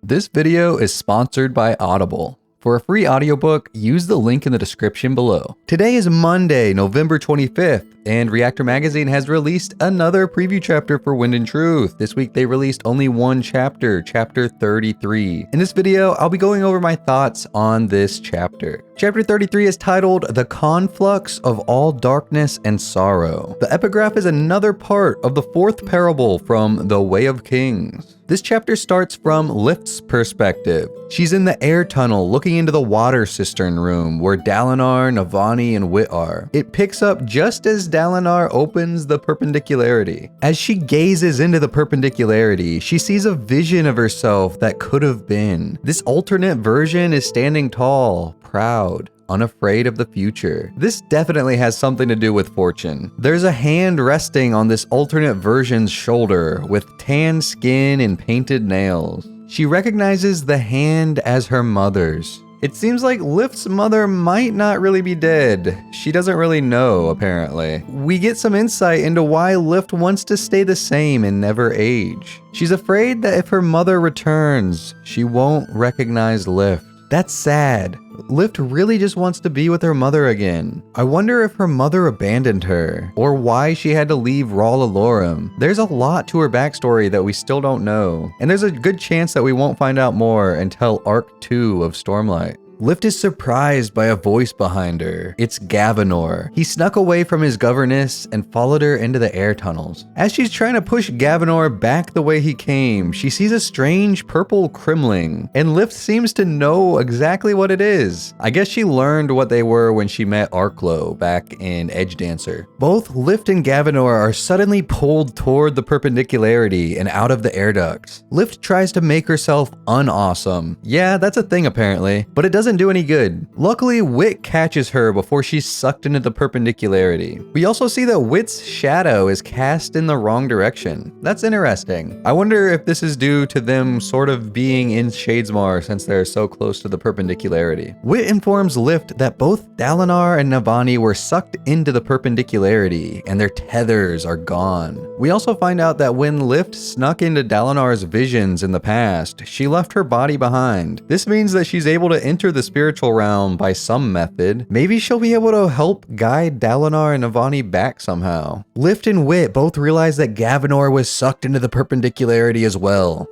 This video is sponsored by Audible. For a free audiobook, use the link in the description below. Today is Monday, November 25th, and Reactor Magazine has released another preview chapter for Wind and Truth. This week they released only one chapter, chapter 33. In this video, I'll be going over my thoughts on this chapter. Chapter 33 is titled The Conflux of All Darkness and Sorrow. The epigraph is another part of the fourth parable from The Way of Kings. This chapter starts from Lift's perspective. She's in the air tunnel looking into the water cistern room where Dalinar, Navani, and Wit are. It picks up just as Dalinar opens the perpendicularity. As she gazes into the perpendicularity, she sees a vision of herself that could have been. This alternate version is standing tall, proud, unafraid of the future. This definitely has something to do with fortune. There's a hand resting on this alternate version's shoulder with tan skin and painted nails. She recognizes the hand as her mother's. It seems like Lift's mother might not really be dead. She doesn't really know, apparently. We get some insight into why Lift wants to stay the same and never age. She's afraid that if her mother returns, she won't recognize Lift. That's sad. Lift really just wants to be with her mother again. I wonder if her mother abandoned her, or why she had to leave Rall Alorum. There's a lot to her backstory that we still don't know, and there's a good chance that we won't find out more until Arc 2 of Stormlight. Lift is surprised by a voice behind her. It's Gavinor. He snuck away from his governess and followed her into the air tunnels. As she's trying to push Gavinor back the way he came, she sees a strange purple crimling, and Lift seems to know exactly what it is. I guess she learned what they were when she met Arklow back in Edge Dancer. Both Lift and Gavinor are suddenly pulled toward the perpendicularity and out of the air ducts. Lift tries to make herself unawesome. Yeah, that's a thing apparently, but it doesn't do any good. Luckily, Wit catches her before she's sucked into the perpendicularity. We also see that Wit's shadow is cast in the wrong direction. That's interesting. I wonder if this is due to them sort of being in Shadesmar since they're so close to the perpendicularity. Wit informs Lift that both Dalinar and Navani were sucked into the perpendicularity and their tethers are gone. We also find out that when Lift snuck into Dalinar's visions in the past, she left her body behind. This means that she's able to enter the spiritual realm by some method. Maybe she'll be able to help guide Dalinar and Navani back somehow. Lift and Wit both realize that Gavinor was sucked into the perpendicularity as well.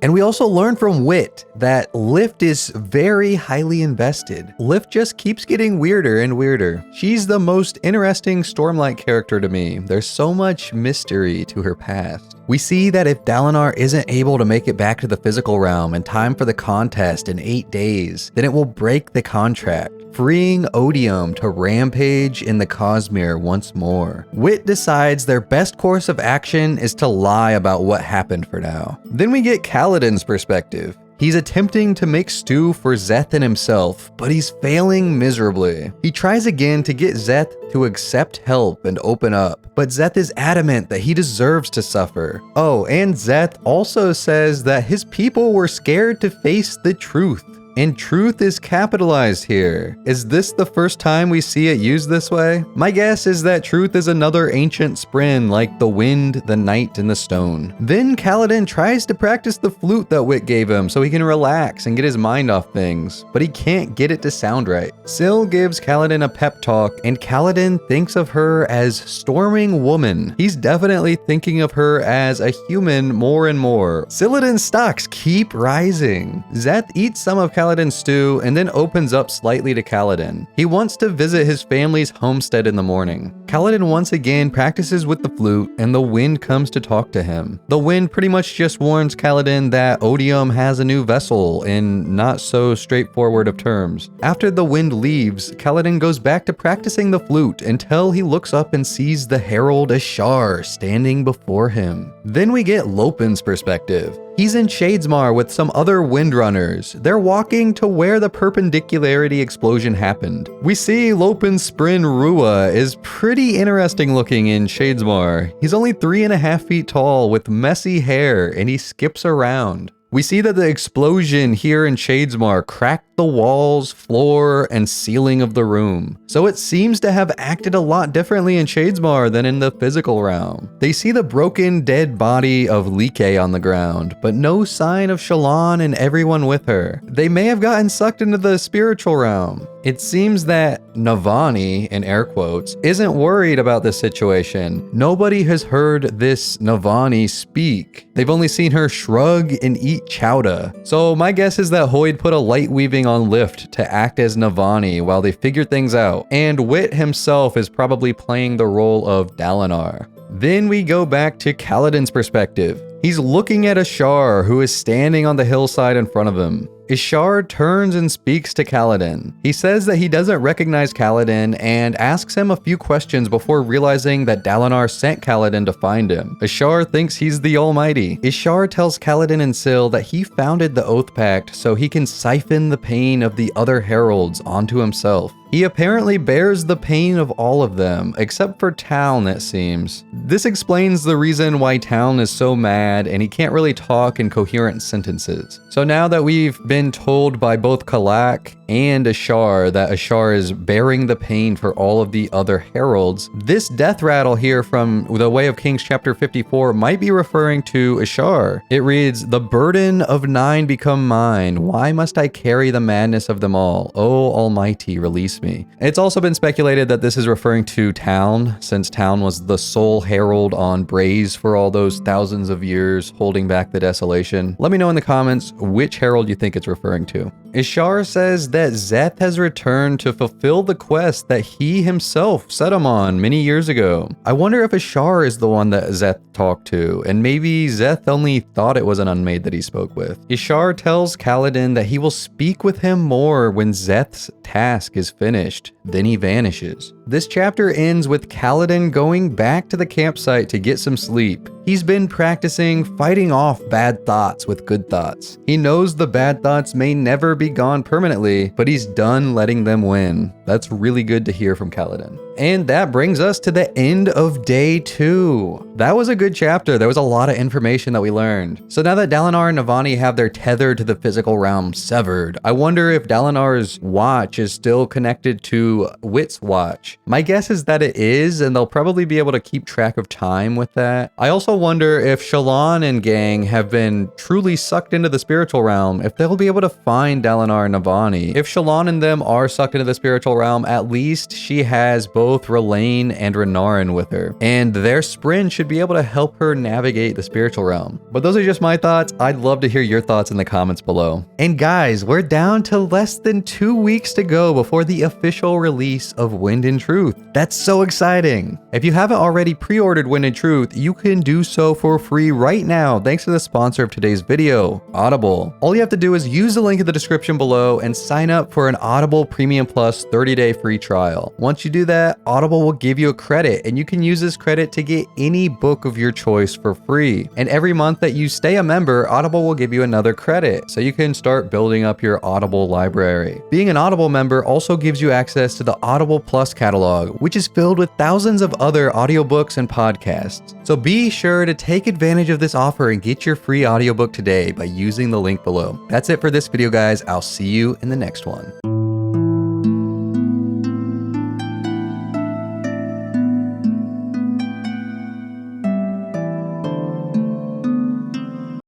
And we also learn from Wit that Lift is very highly invested. Lift just keeps getting weirder and weirder. She's the most interesting Stormlight character to me. There's so much mystery to her past. We see that if Dalinar isn't able to make it back to the physical realm in time for the contest in 8 days, then it will break the contract, freeing Odium to rampage in the Cosmere once more. Wit decides their best course of action is to lie about what happened for now. Then we get Kaladin's perspective. He's attempting to make stew for Szeth and himself, but he's failing miserably. He tries again to get Szeth to accept help and open up, but Szeth is adamant that he deserves to suffer. Oh, and Szeth also says that his people were scared to face the truth. And truth is capitalized here. Is this the first time we see it used this way? My guess is that truth is another ancient spren like the wind, the night, and the stone. Then Kaladin tries to practice the flute that Wit gave him so he can relax and get his mind off things, but he can't get it to sound right. Syl gives Kaladin a pep talk, and Kaladin thinks of her as storming woman. He's definitely thinking of her as a human more and more. Syladin's stocks keep rising. Szeth eats some of Kaladin's stew and then opens up slightly to Kaladin. He wants to visit his family's homestead in the morning. Kaladin once again practices with the flute and the wind comes to talk to him. The wind pretty much just warns Kaladin that Odium has a new vessel in not so straightforward of terms. After the wind leaves, Kaladin goes back to practicing the flute until he looks up and sees the Herald Ashar standing before him. Then we get Lopen's perspective. He's in Shadesmar with some other windrunners. They're walking to where the perpendicularity explosion happened. We see Lopen's Sprin Rua is pretty interesting looking in Shadesmar. He's only 3.5 feet tall with messy hair and he skips around. We see that the explosion here in Shadesmar cracked the walls, floor, and ceiling of the room. So it seems to have acted a lot differently in Shadesmar than in the physical realm. They see the broken, dead body of Like on the ground, but no sign of Shallan and everyone with her. They may have gotten sucked into the spiritual realm. It seems that Navani, in air quotes, isn't worried about this situation. Nobody has heard this Navani speak. They've only seen her shrug and eat chowder. So my guess is that Hoid put a light weaving on Lift to act as Navani while they figure things out. And Wit himself is probably playing the role of Dalinar. Then we go back to Kaladin's perspective. He's looking at Ashar, who is standing on the hillside in front of him. Ishar turns and speaks to Kaladin. He says that he doesn't recognize Kaladin and asks him a few questions before realizing that Dalinar sent Kaladin to find him. Ishar thinks he's the Almighty. Ishar tells Kaladin and Syl that he founded the Oath Pact so he can siphon the pain of the other heralds onto himself. He apparently bears the pain of all of them, except for Taln, it seems. This explains the reason why Taln is so mad and he can't really talk in coherent sentences. So now that we've been told by both Kalak and Ashar that Ashar is bearing the pain for all of the other heralds, this death rattle here from The Way of Kings chapter 54 might be referring to Ashar. It reads, "The burden of 9 become mine. Why must I carry the madness of them all? O Almighty, release me." It's also been speculated that this is referring to Taln, since Taln was the sole herald on Braze for all those thousands of years, holding back the desolation. Let me know in the comments which herald you think it's referring to. Ishar says that Szeth has returned to fulfill the quest that he himself set him on many years ago. I wonder if Ishar is the one that Szeth talked to, and maybe Szeth only thought it was an unmade that he spoke with. Ishar tells Kaladin that he will speak with him more when Szeth's task is finished. Then he vanishes. This chapter ends with Kaladin going back to the campsite to get some sleep. He's been practicing fighting off bad thoughts with good thoughts. He knows the bad thoughts may never be gone permanently, but he's done letting them win. That's really good to hear from Kaladin. And that brings us to the end of day 2. That was a good chapter. There was a lot of information that we learned. So now that Dalinar and Navani have their tether to the physical realm severed, I wonder if Dalinar's watch is still connected to Wit's watch. My guess is that it is, and they'll probably be able to keep track of time with that. I also wonder if Shallan and gang have been truly sucked into the spiritual realm, if they'll be able to find Dalinar and Navani. If Shallan and them are sucked into the spiritual realm, at least she has both Rlain and Renarin with her, and their sprint should be able to help her navigate the spiritual realm. But those are just my thoughts. I'd love to hear your thoughts in the comments below. And guys, we're down to less than 2 weeks to go before the official release of Wind and Truth. That's so exciting. If you haven't already pre-ordered Wind and Truth, you can do so for free right now thanks to the sponsor of today's video, Audible. All you have to do is use the link in the description below and sign up for an Audible Premium Plus 30-day free trial. Once you do that, Audible will give you a credit, and you can use this credit to get any book of your choice for free. And every month that you stay a member, Audible will give you another credit, so you can start building up your Audible library. Being an Audible member also gives you access to the Audible Plus catalog, which is filled with thousands of other audiobooks and podcasts. So be sure to take advantage of this offer and get your free audiobook today by using the link below. That's it for this video, guys. I'll see you in the next one.